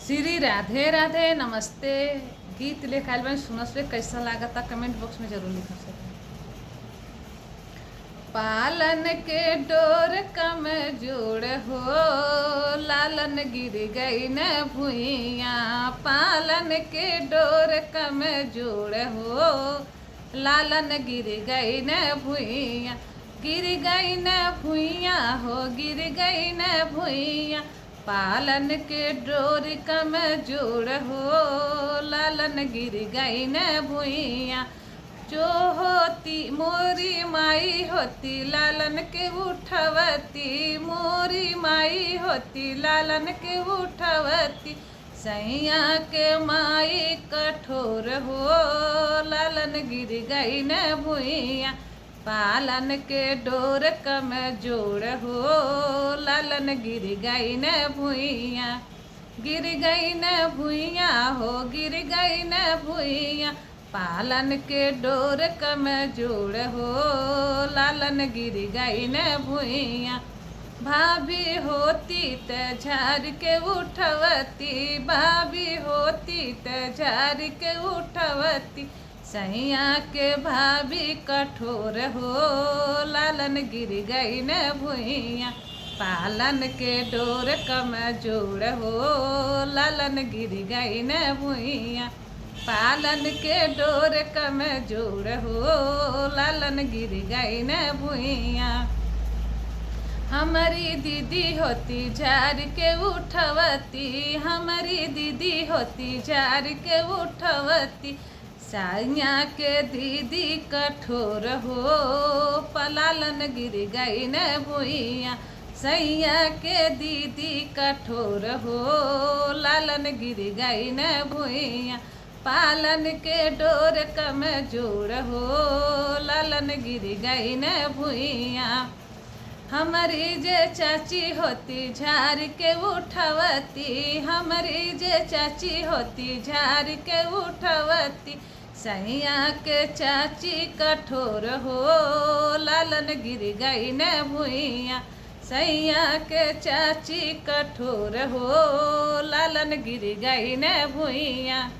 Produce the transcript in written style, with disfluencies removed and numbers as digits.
श्री राधे राधे नमस्ते। गीत लेके आइल बानी, सुनस रे कैसा लागता कमेंट बॉक्स में जरूर लिख सकते। पालन के डोर कम जोड़ हो, लालन गिर गई न भुइया। पालन के डोर कम जोड़ हो, लालन गिर गई न भुइया। गिर गई न भुइया हो, गिर गई न भुइया। पालन के डोर कम जोड़ हो, लालन गिर गई न भुइया। जो होती मोरी माई होती, लालन के उठवती। मोरी माई होती, लालन के उठवती। सैया के माई कठोर हो, लालन गिर गई न भुइया। पालन के डोर कम जोड़ हो, लालन गिर गई न भुइया। गिर गई न भुइया हो, गिर गई न भुइया। पालन के डोर कम जोड़ हो, लालन गिर गई न भुइया। भाभी होती त झाड़ के उठवती, भाभी होती त झाड़ के उठवती। सैया के भाभी कठोर हो, लालन गिर गई न भुइया। पालन के डोर कम जोड़ हो, लालन गिर गई न भुइया। पालन के डोर कम जोड़ हो, लालन गिर गई न भुइया। हमारी दीदी होती झाड़ के उठवती, हमारी दीदी होती झाड़ के उठवती। सैया के दीदी कठोर हो, पलालन गिर गई न भुइया। सैया के दीदी कठोर हो, लालन गिर गई न भुइया। पालन के डोर कम जोड़ हो, लालन गिर गई न भुइया। हमारी जे चाची होती झाड़ के उठवती, हमारी जे चाची होती झाड़ के उठवती। सैया के चाची कठोर हो, लालन गिर गई न भुइया। सैया के चाची कठोर हो, लालन गिर गई न भुइया।